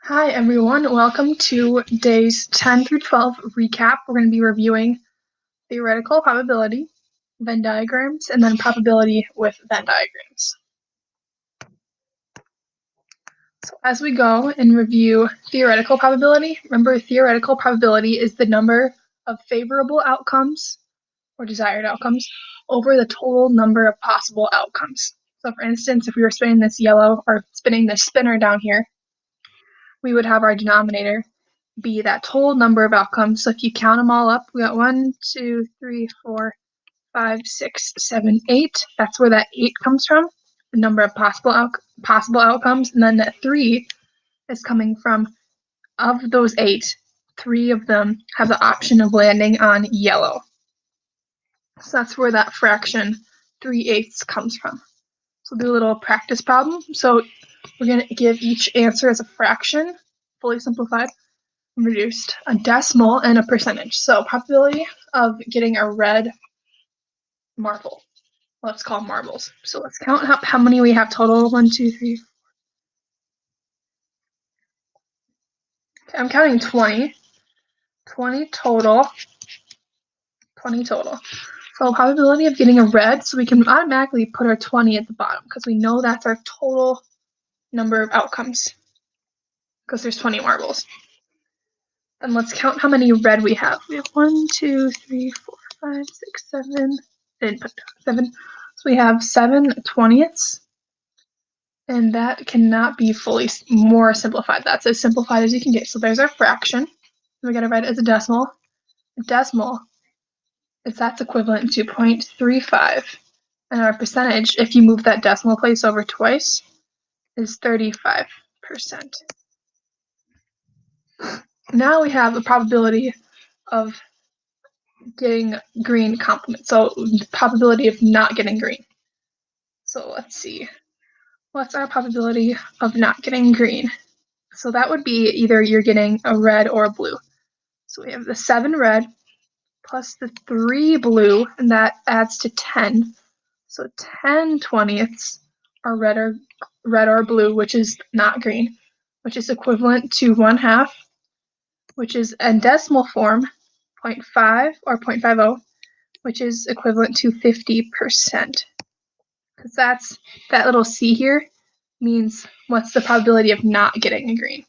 Hi everyone, welcome to days 10 through 12 recap. We're going to be reviewing theoretical probability, Venn diagrams, and then probability with Venn diagrams. So as we go and review theoretical probability, remember theoretical probability is the number of favorable outcomes or desired outcomes over the total number of possible outcomes. So for instance, if we were spinning this yellow or spinning this spinner down here, we would have our denominator be that total number of outcomes. So if you count them all up, we got 1, 2, 3, 4, 5, 6, 7, 8. That's where that 8 comes from, the number of possible outcomes. And then that 3 is coming from, of those 8, 3 of them have the option of landing on yellow. So that's where that fraction 3/8 comes from. So we'll do a little practice problem. So we're going to give each answer as a fraction, fully simplified, reduced, a decimal, and a percentage. So probability of getting a red marble. Let's call marbles. So let's count how many we have total. 1, 2, 3. Okay, I'm counting 20. 20 total. 20 total. So probability of getting a red, so we can automatically put our 20 at the bottom because we know that's our total number of outcomes because there's 20 marbles. And let's count how many red we have. We have 1, 2, 3, 4, 5, 6, 7. I didn't put 7. So we have 7 20ths. And that cannot be fully more simplified. That's as simplified as you can get. So there's our fraction. We got to write it as a decimal. A decimal, if that's equivalent to 0.35. And our percentage, if you move that decimal place over twice, is 35%. Now we have the probability of getting green complement. So the probability of not getting green. So let's see. What's our probability of not getting green? So that would be either you're getting a red or a blue. So we have the 7 red plus the 3 blue, and that adds to 10. So 10 20ths are red or blue, which is not green, which is equivalent to 1/2, which is in decimal form 0.5 or 0.50, which is equivalent to 50%. Because that little C here means what's the probability of not getting a green.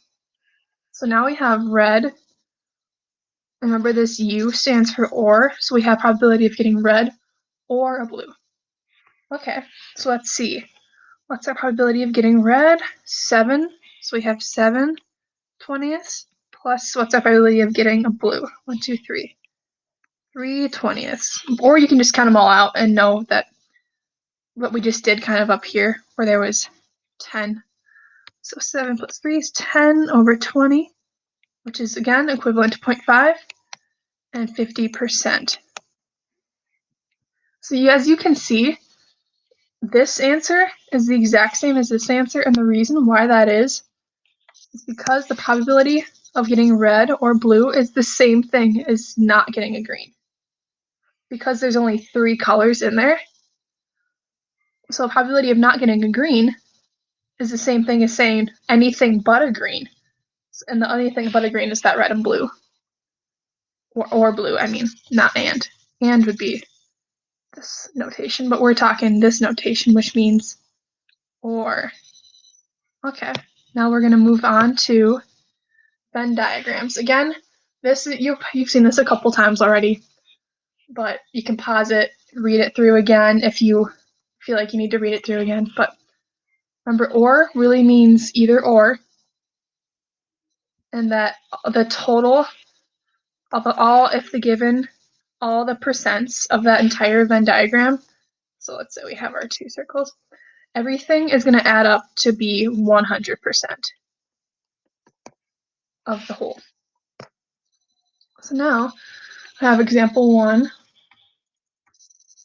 So now we have red. Remember this U stands for or, so we have probability of getting red or a blue. Okay, so let's see. What's our probability of getting red? 7. So we have 7 20ths plus what's our probability of getting a blue? 1, 2, 3. 3 20ths. Or you can just count them all out and know that what we just did kind of up here where there was 10. So 7 plus 3 is 10 over 20, which is again equivalent to 0.5 and 50%. So as you can see, this answer is the exact same as this answer, and the reason why that is because the probability of getting red or blue is the same thing as not getting a green. Because there's only 3 colors in there, so the probability of not getting a green is the same thing as saying anything but a green. And the only thing but a green is that red and blue. Or blue, I mean, not and. And would be this notation, but we're talking this notation, which means or. Okay, now we're going to move on to Venn diagrams. Again, you've seen this a couple times already, but you can pause it, read it through again if you feel like you need to read it through again. But remember, or really means either or, and that the total of all, if the given all the percents of that entire Venn diagram, so let's say we have our 2 circles, everything is going to add up to be 100% of the whole. So now I have example 1,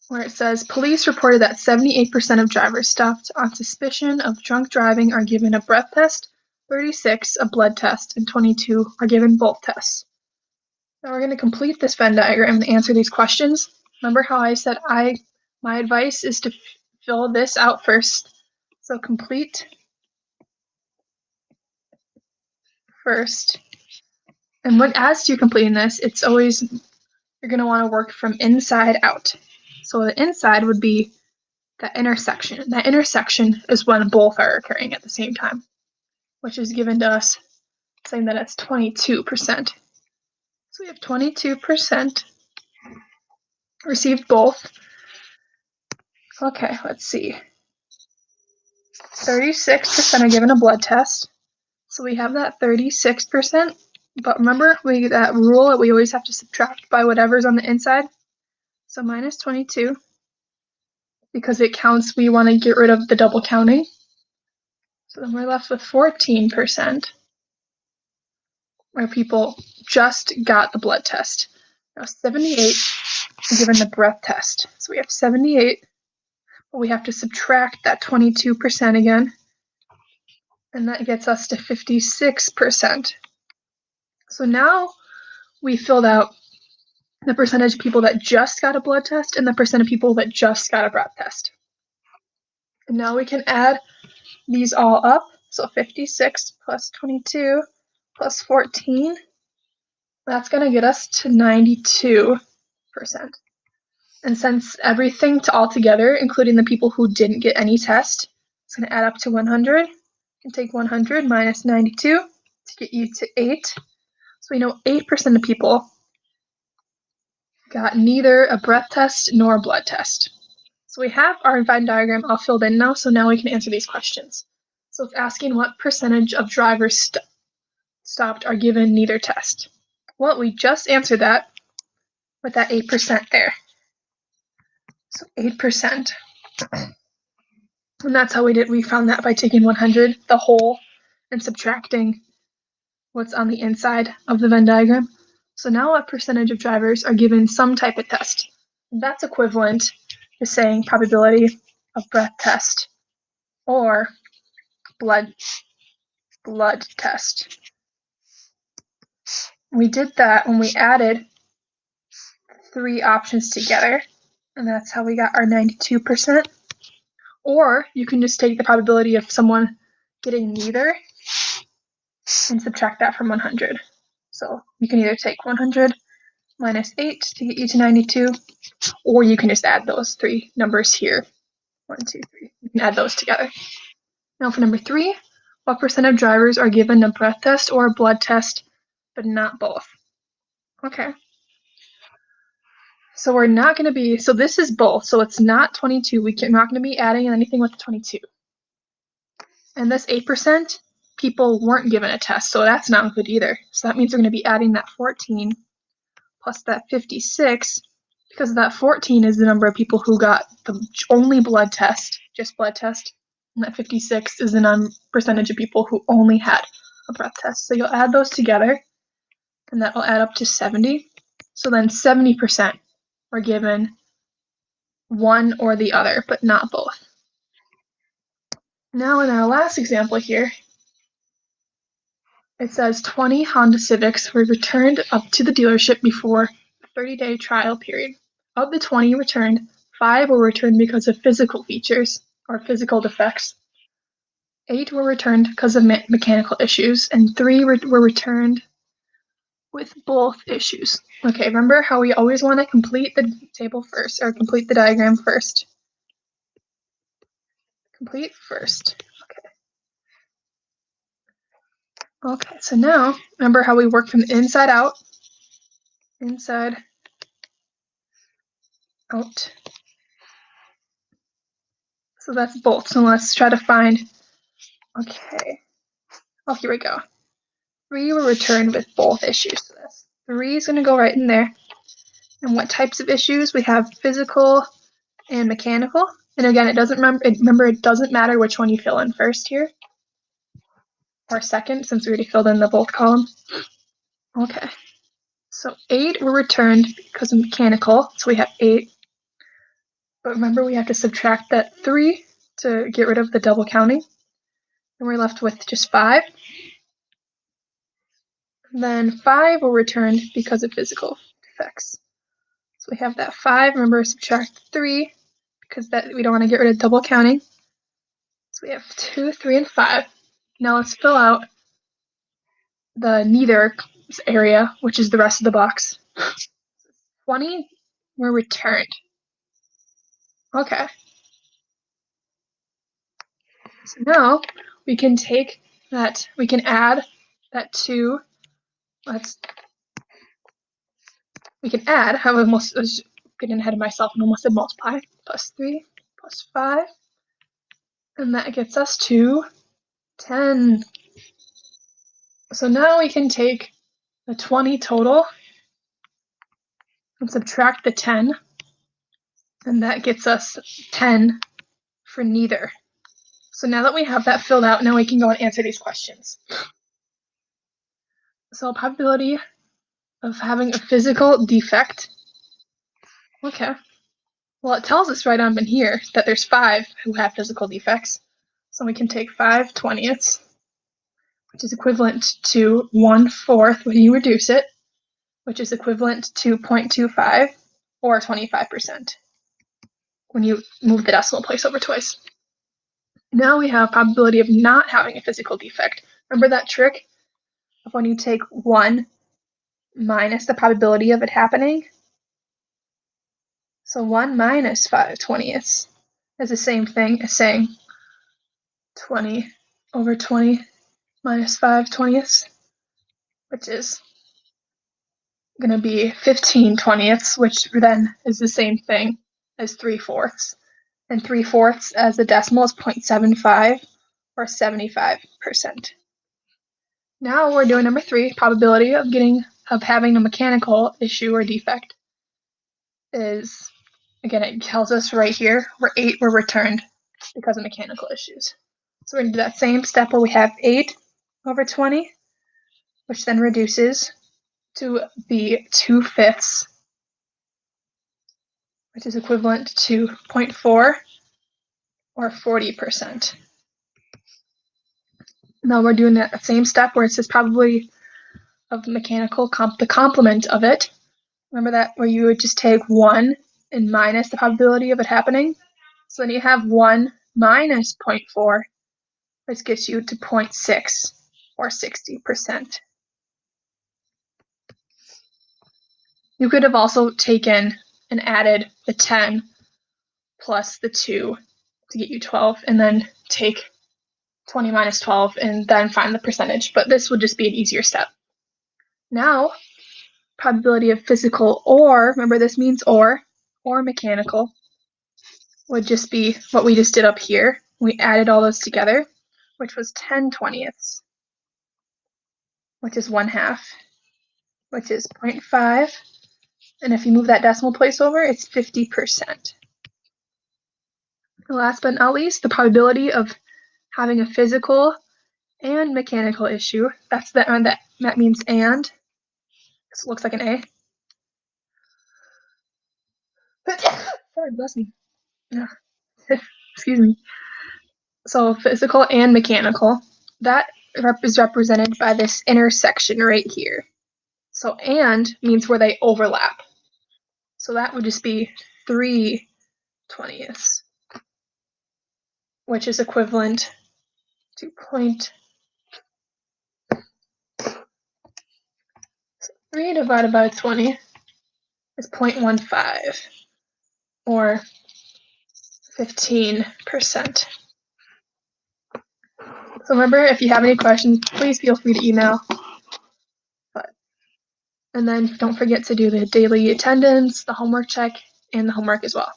where it says police reported that 78% of drivers stopped on suspicion of drunk driving are given a breath test, 36 a blood test, and 22 are given both tests. Now we're going to complete this Venn diagram and answer these questions. Remember how I said my advice is to fill this out first. So complete first. And as you're completing this, it's always, you're going to want to work from inside out. So the inside would be that intersection. That intersection is when both are occurring at the same time, which is given to us saying that it's 22%. So we have 22% received both. Okay, let's see. 36% are given a blood test. So we have that 36%. But remember that rule that we always have to subtract by whatever's on the inside? So minus 22, because it counts, we want to get rid of the double counting. So then we're left with 14%, where people just got the blood test. Now 78 are given the breath test. So we have 78, but we have to subtract that 22% again, and that gets us to 56%. So now we filled out the percentage of people that just got a blood test and the percent of people that just got a breath test. And now we can add these all up. So 56 plus 22 plus 14, that's going to get us to 92%. And since everything all together, including the people who didn't get any test, it's going to add up to 100. You can take 100 minus 92 to get you to 8. So we know 8% of people got neither a breath test nor a blood test. So we have our Venn diagram all filled in now, so now we can answer these questions. So it's asking what percentage of drivers stopped are given neither test. Well, we just answered that with that 8% there. So 8%. And that's how we found that by taking 100, the whole, and subtracting what's on the inside of the Venn diagram. So now what percentage of drivers are given some type of test? That's equivalent to saying probability of breath test or blood test. We did that when we added 3 options together, and that's how we got our 92%. Or you can just take the probability of someone getting neither and subtract that from 100. So you can either take 100 minus 8 to get you to 92, or you can just add those 3 numbers here. 1, 2, 3. You can add those together. Now for number 3, what percent of drivers are given a breath test or a blood test, but not both? Okay. So we're not going to be, so this is both, so it's not 22. We're not going to be adding anything with 22. And this 8%, people weren't given a test, so that's not good either. So that means we're going to be adding that 14 plus that 56, because that 14 is the number of people who got the only blood test, just blood test, and that 56 is the percentage of people who only had a breath test. So you'll add those together, and that will add up to 70. So then 70% were given one or the other, but not both. Now in our last example here, it says 20 Honda Civics were returned up to the dealership before a 30-day trial period. Of the 20 returned, 5 were returned because of physical features or physical defects. 8 were returned because of mechanical issues, and 3 were returned with both issues. Okay, remember how we always want to complete the table first, or complete the diagram first. Complete first. Okay, so now, remember how we work from the inside out? Inside out. So that's both. So let's try to find, okay. Oh, here we go. 3 were returned with both issues to this. 3 is going to go right in there. And what types of issues? We have physical and mechanical. And again, it doesn't matter which one you fill in first here. Or second, since we already filled in the both columns. Okay. So 8 were returned because of mechanical. So we have 8. But remember, we have to subtract that 3 to get rid of the double counting. And we're left with just 5. Then 5 were returned because of physical defects. So we have that 5. Remember, subtract 3 because we don't want to get rid of double counting. So we have 2, 3, and 5. Now let's fill out the neither area, which is the rest of the box. 20 were returned. Okay. So now we can take that, we can add that to, we can add, I was getting ahead of myself and almost said multiply, plus 3 plus 5, and that gets us to 10. So now we can take the 20 total and subtract the 10, and that gets us 10 for neither. So now that we have that filled out, now we can go and answer these questions. So probability of having a physical defect. Okay. Well, it tells us right on in here that there's 5 who have physical defects. So we can take 5/20ths, which is equivalent to 1/4 when you reduce it, which is equivalent to 0.25 or 25% when you move the decimal place over twice. Now we have probability of not having a physical defect. Remember that trick of when you take 1 minus the probability of it happening? So 1 minus 5/20ths is the same thing as saying 20 over 20 minus 5/20ths, which is going to be 15/20ths, which then is the same thing as 3/4. And 3/4 as the decimal is 0.75 or 75%. Now we're doing number 3, probability of having a mechanical issue or defect is, again, it tells us right here where 8 were returned because of mechanical issues. So we're going to do that same step where we have 8 over 20, which then reduces to be 2/5, which is equivalent to 0.4 or 40%. Now we're doing that same step where it says probability of mechanical, the complement of it. Remember that where you would just take 1 and minus the probability of it happening? So then you have 1 minus 0.4, which gets you to 0.6 or 60%. You could have also taken and added the 10 plus the 2 to get you 12, and then take 20 minus 12 and then find the percentage, but this would just be an easier step. Now, probability of physical or, remember this means or mechanical, would just be what we just did up here. We added all those together, which was 10/20ths, which is 1/2, which is 0.5, and if you move that decimal place over, it's 50%. Last but not least, the probability of having a physical and mechanical issue. That's that means and. This looks like an A. Sorry, bless me. Yeah. Excuse me. So physical and mechanical, that is represented by this intersection right here. So and means where they overlap. So that would just be 3/20ths, which is equivalent to 3 divided by 20 is 0.15 or 15%. So remember, if you have any questions, please feel free to email. And then don't forget to do the daily attendance, the homework check, and the homework as well.